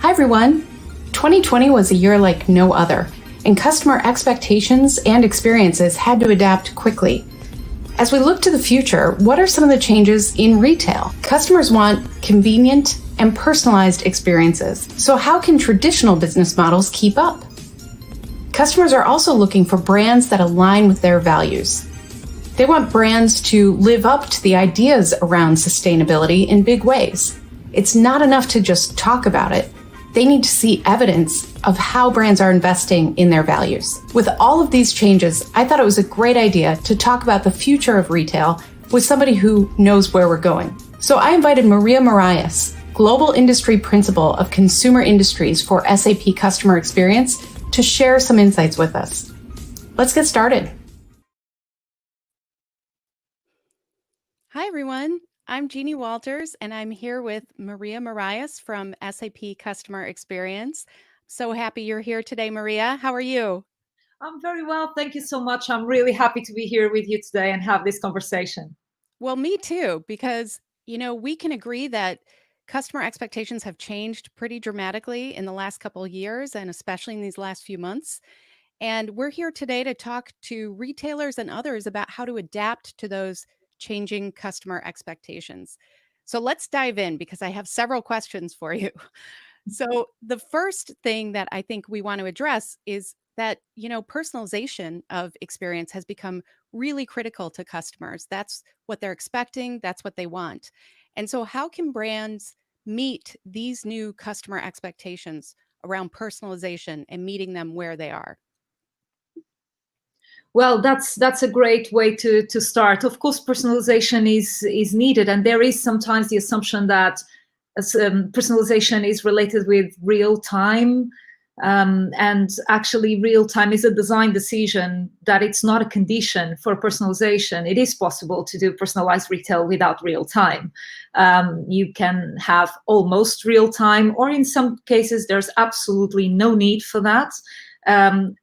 Hi, everyone. 2020 was a year like no other, and customer expectations and experiences had to adapt quickly. As we look to the future, what are some of the changes in retail? Customers want convenient and personalized experiences. So, how can traditional business models keep up? Customers are also looking for brands that align with their values. They want brands to live up to the ideas around sustainability in big ways. It's not enough to just talk about it. They need to see evidence of how brands are investing in their values. With all of these changes, I thought it was a great idea to talk about the future of retail with somebody who knows where we're going. So I invited Maria Marias, Global Industry Principal of Consumer Industries for SAP Customer Experience, to share some insights with us. Let's get started. Hi, everyone. I'm Jeannie Walters, and I'm here with Maria Marias from SAP Customer Experience. So happy you're here today, Maria. How are you? I'm very well. Thank you so much. I'm really happy to be here with you today and have this conversation. Well, me too, because, we can agree that customer expectations have changed pretty dramatically in the last couple of years, and especially in these last few months. And we're here today to talk to retailers and others about how to adapt to those changing customer expectations. So let's dive in because I have several questions for you. So, the first thing that I think we want to address is that, personalization of experience has become really critical to customers. That's what they're expecting, that's what they want. And so, how can brands meet these new customer expectations around personalization and meeting them where they are? Well, that's a great way to start. Of course, personalization is needed, and there is sometimes the assumption that personalization is related with real time, and actually, real time is a design decision. That it's not a condition for personalization. It is possible to do personalized retail without real time. You can have almost real time, or in some cases, there's absolutely no need for that.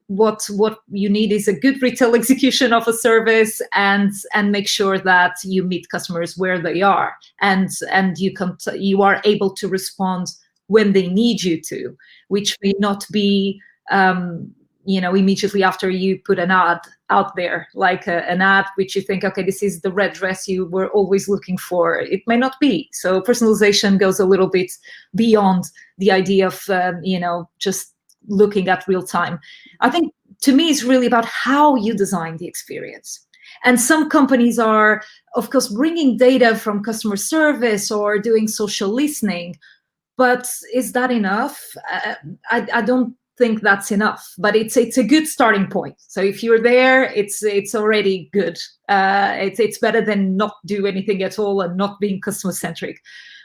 What you need is a good retail execution of a service, and make sure that you meet customers where they are, and you are able to respond when they need you to, which may not be immediately after you put an ad out there, like an ad which you think, okay, this is the red dress you were always looking for. It may not be. So personalization goes a little bit beyond the idea of just looking at real time. I think, to me, it's really about how you design the experience. And some companies are, of course, bringing data from customer service or doing social listening. But is that enough? I don't think that's enough. But it's a good starting point. So if you're there, it's already good. It's better than not do anything at all and not being customer centric.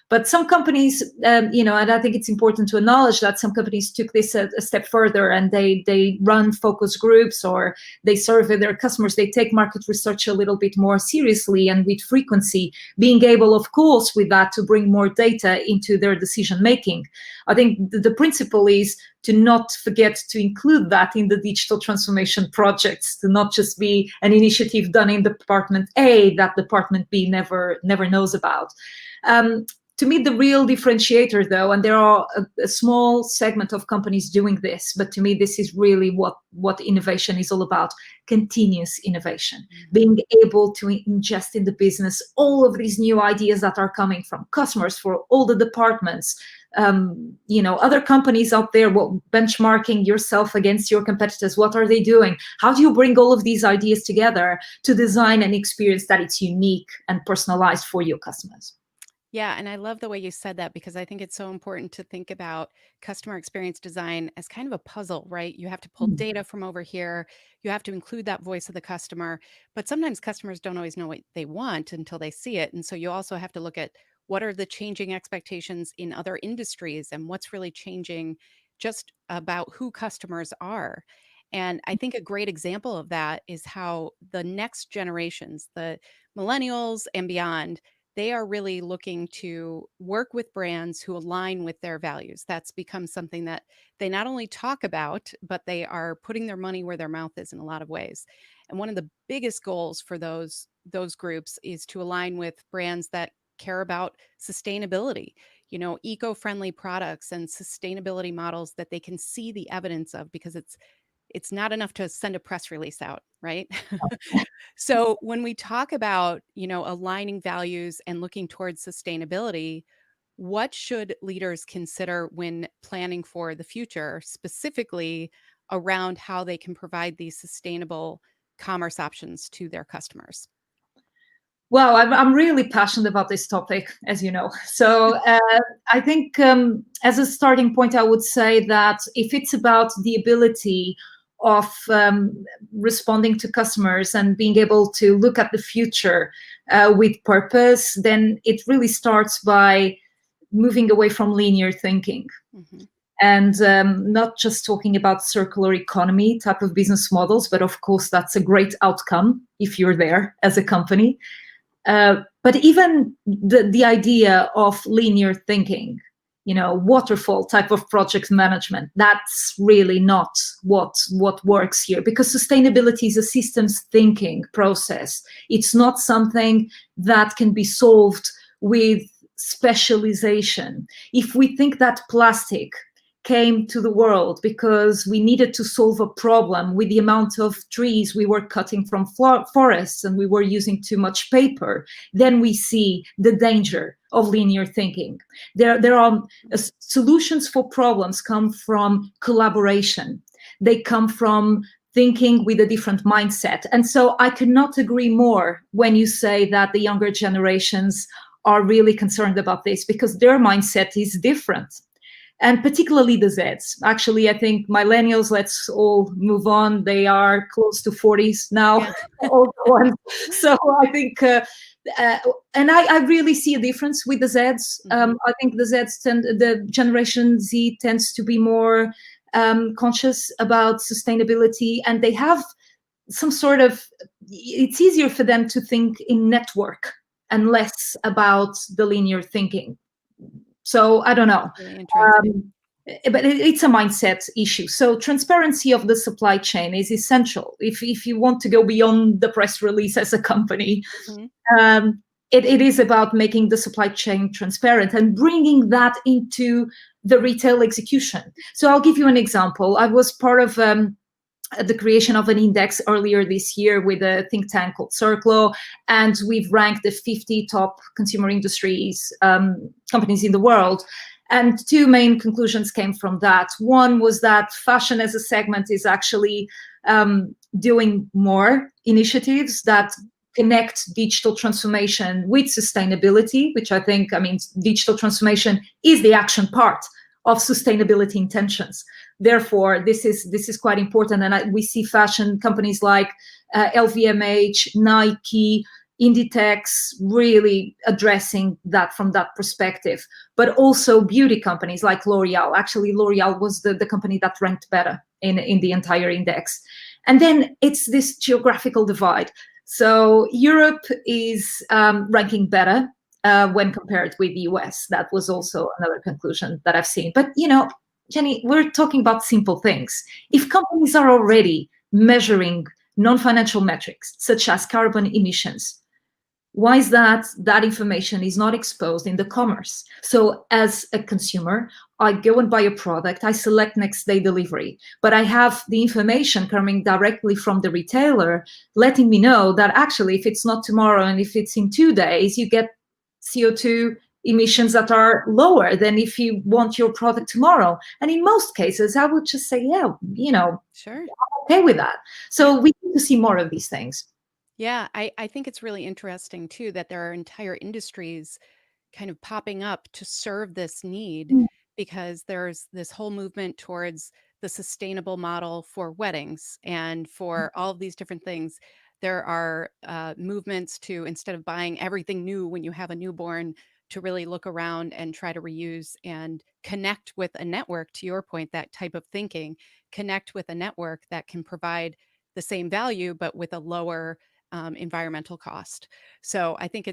But some companies, and I think it's important to acknowledge that some companies took this a step further, and they run focus groups, or they survey their customers. They take market research a little bit more seriously and with frequency, being able, of course, with that to bring more data into their decision making. I think the principle is to not forget to include that in the digital transformation projects, to not just be an initiative done in Department A that Department B never knows about. To me, the real differentiator, though, and there are a small segment of companies doing this, but to me, this is really what innovation is all about: continuous innovation, being able to ingest in the business all of these new ideas that are coming from customers for all the departments. Other companies out there, benchmarking yourself against your competitors. What are they doing? How do you bring all of these ideas together to design an experience that it's unique and personalized for your customers? Yeah, and I love the way you said that because I think it's so important to think about customer experience design as kind of a puzzle, right? You have to pull data from over here, you have to include that voice of the customer, but sometimes customers don't always know what they want until they see it. And so you also have to look at what are the changing expectations in other industries and what's really changing just about who customers are. And I think a great example of that is how the next generations, the millennials and beyond, they are really looking to work with brands who align with their values. That's become something that they not only talk about, but they are putting their money where their mouth is in a lot of ways. And one of the biggest goals for those groups is to align with brands that care about sustainability, eco-friendly products and sustainability models that they can see the evidence of, because it's not enough to send a press release out, right? So when we talk about, aligning values and looking towards sustainability, what should leaders consider when planning for the future, specifically around how they can provide these sustainable commerce options to their customers? Well, I'm really passionate about this topic, as you know. So I think as a starting point, I would say that if it's about the ability of responding to customers and being able to look at the future with purpose, then it really starts by moving away from linear thinking. Mhm. And not just talking about circular economy type of business models, but of course, that's a great outcome if you're there as a company. But even the idea of linear thinking, waterfall type of project management, that's really not what works here, because sustainability is a systems thinking process. It's not something that can be solved with specialization. If we think that plastic came to the world because we needed to solve a problem with the amount of trees we were cutting from forests and we were using too much paper, then we see the danger of linear thinking. There are solutions for problems come from collaboration. They come from thinking with a different mindset. And so I could not agree more when you say that the younger generations are really concerned about this, because their mindset is different. And particularly the Zs. Actually, I think millennials, let's all move on. They are close to 40s now, Yeah. all the ones. So I think, and I really see a difference with the Zs. I think the Generation Z tends to be more conscious about sustainability, and they have some sort of, it's easier for them to think in network and less about the linear thinking. So I don't know. Really interesting. But it's a mindset issue. So transparency of the supply chain is essential. If you want to go beyond the press release as a company, Mhm. it is about making the supply chain transparent and bringing that into the retail execution. So I'll give you an example. I was part of the creation of an index earlier this year with a think tank called Circlo, and we've ranked the 50 top consumer industries companies in the world. And two main conclusions came from that. One was that fashion as a segment is actually doing more initiatives that connect digital transformation with sustainability, which I think, I mean, digital transformation is the action part of sustainability intentions. Therefore, this is quite important. And we see fashion companies like LVMH, Nike, Inditex really addressing that from that perspective. But also beauty companies like L'Oreal. Actually, L'Oreal was the company that ranked better in the entire index. And then it's this geographical divide. So Europe is ranking better when compared with the US. That was also another conclusion that I've seen. But, Jenny, we're talking about simple things. If companies are already measuring non-financial metrics, such as carbon emissions, why is that information is not exposed in the commerce? So as a consumer, I go and buy a product, I select next day delivery, but I have the information coming directly from the retailer letting me know that actually if it's not tomorrow and if it's in 2 days, you get CO2 emissions that are lower than if you want your product tomorrow. And in most cases, I would just say, yeah, Sure. I'm okay with that. So we need to see more of these things. Yeah, I think it's really interesting too that there are entire industries kind of popping up to serve this need, because there's this whole movement towards the sustainable model for weddings and for all of these different things. There are movements to, instead of buying everything new when you have a newborn, to really look around and try to reuse and connect with a network, to your point, that type of thinking, connect with a network that can provide the same value but with a lower environmental cost. So I think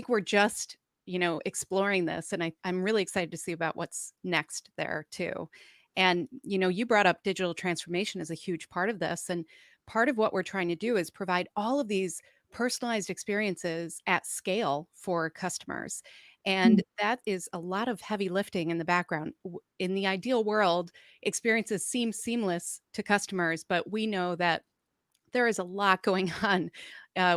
we're just, exploring this, and I'm really excited to see about what's next there too. And you brought up digital transformation as a huge part of this, and part of what we're trying to do is provide all of these personalized experiences at scale for customers. And that is a lot of heavy lifting in the background. In the ideal world, experiences seem seamless to customers, but we know that there is a lot going on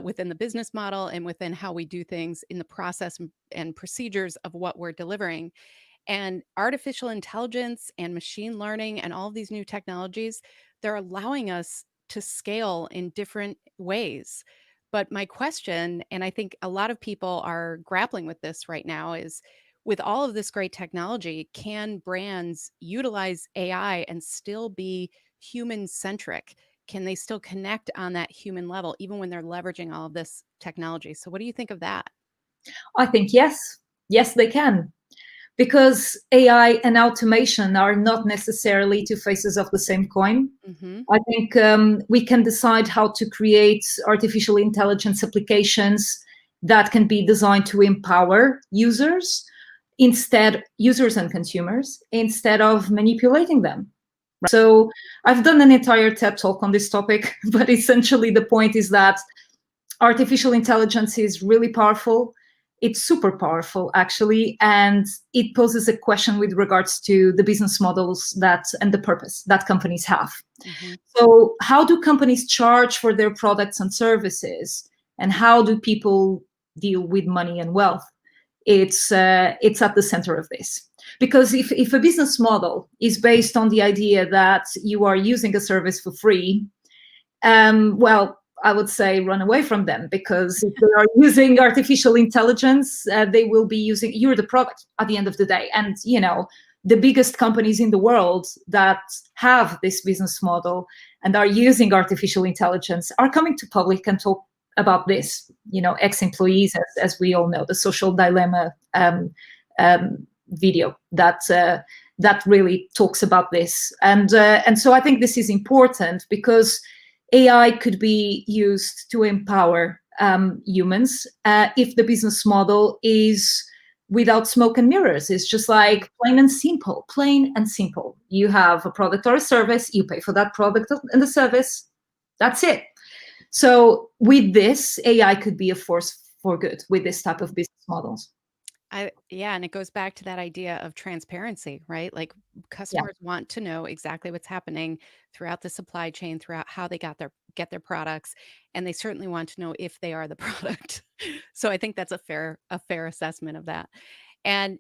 within the business model and within how we do things in the process and procedures of what we're delivering. And artificial intelligence and machine learning and all of these new technologies, they're allowing us to scale in different ways. But my question, and I think a lot of people are grappling with this right now, is with all of this great technology, can brands utilize AI and still be human centric? Can they still connect on that human level, even when they're leveraging all of this technology? So, what do you think of that? I think yes, they can. Because AI and automation are not necessarily two faces of the same coin. Hmm. I think we can decide how to create artificial intelligence applications that can be designed to empower users and consumers, instead of manipulating them. So I've done an entire TED talk on this topic, but essentially the point is that artificial intelligence is really powerful. It's super powerful, actually, and it poses a question with regards to the business models and the purpose that companies have. Hmm. So, how do companies charge for their products and services, and how do people deal with money and wealth? It's at the center of this. Because if a business model is based on the idea that you are using a service for free, well, I would say run away from them, because if they are using artificial intelligence, they will be using, you're the product at the end of the day. And, the biggest companies in the world that have this business model and are using artificial intelligence are coming to public and talk about this, ex-employees, as we all know, the social dilemma video that really talks about this. And so I think this is important, because AI could be used to empower humans if the business model is without smoke and mirrors. It's just like plain and simple, plain and simple. You have a product or a service, you pay for that product and the service. That's it. So with this, AI could be a force for good with this type of business models. Yeah, and it goes back to that idea of transparency, right? Like Yeah. customers want to know exactly what's happening throughout the supply chain, throughout how they get their products, and they certainly want to know if they are the product. So I think that's a fair assessment of that. And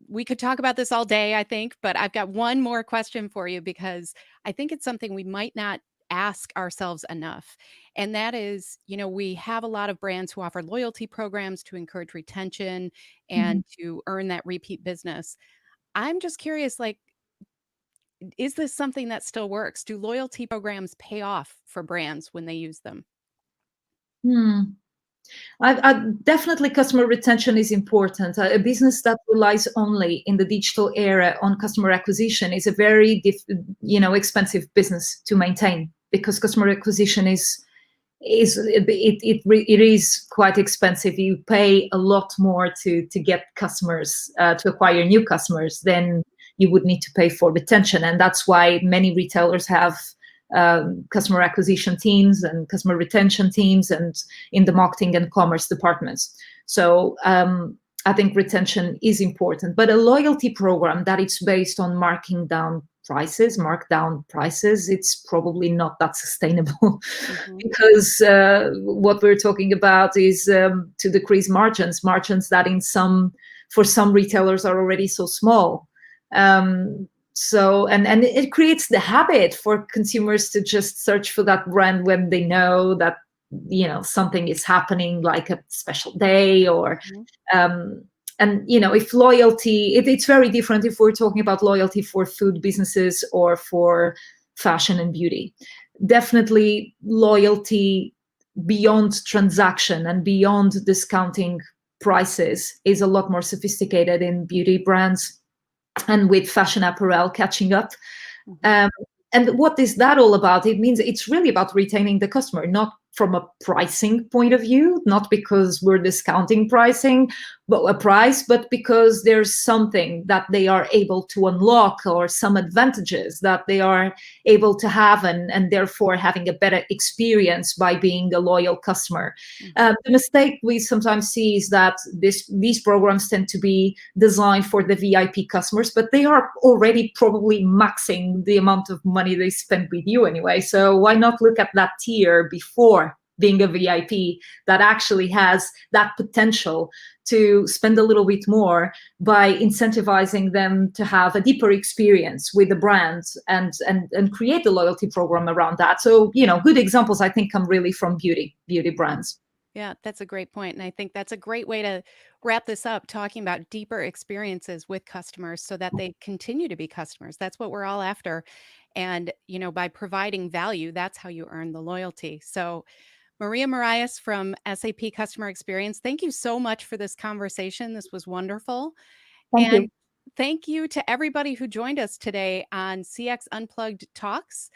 we could talk about this all day, I think, but I've got one more question for you because I think it's something we might not ask ourselves enough. And that is, we have a lot of brands who offer loyalty programs to encourage retention Mhm. and to earn that repeat business. I'm just curious, like, is this something that still works? Do loyalty programs pay off for brands when they use them? Hmm. Definitely, customer retention is important. A business that relies only in the digital era on customer acquisition is a very, expensive business to maintain, because customer acquisition it is quite expensive. You pay a lot more to get customers, to acquire new customers, than you would need to pay for retention, and that's why many retailers have customer acquisition teams and customer retention teams, and in the marketing and commerce departments. So I think retention is important, but a loyalty program that it's based on markdown prices, it's probably not that sustainable. Hmm. Because what we're talking about is to decrease margins that for some retailers are already so small. So and it creates the habit for consumers to just search for that brand when they know that something is happening, like a special day, or um, and if loyalty, it's very different if we're talking about loyalty for food businesses or for fashion and beauty. Definitely loyalty beyond transaction and beyond discounting prices is a lot more sophisticated in beauty brands, and with fashion apparel catching up. Hmm. Um, and what is that all about? It means it's really about retaining the customer, not from a pricing point of view, not because we're discounting pricing, but a price, but because there's something that they are able to unlock or some advantages that they are able to have, and therefore having a better experience by being a loyal customer. The mistake we sometimes see is that these programs tend to be designed for the VIP customers, but they are already probably maxing the amount of money they spend with you anyway. So why not look at that tier before being a VIP that actually has that potential to spend a little bit more by incentivizing them to have a deeper experience with the brand, and create the loyalty program around that. So, good examples I think come really from beauty brands. Yeah, that's a great point. And I think that's a great way to wrap this up, talking about deeper experiences with customers so that they continue to be customers. That's what we're all after. And, by providing value, that's how you earn the loyalty. So, Maria Marias from SAP Customer Experience, thank you so much for this conversation. This was wonderful. Thank you. And thank you to everybody who joined us today on CX Unplugged Talks.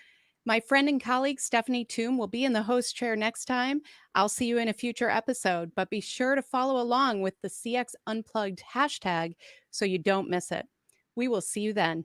My friend and colleague Stephanie Toom will be in the host chair next time. I'll see you in a future episode, but be sure to follow along with the CX Unplugged hashtag so you don't miss it. We will see you then.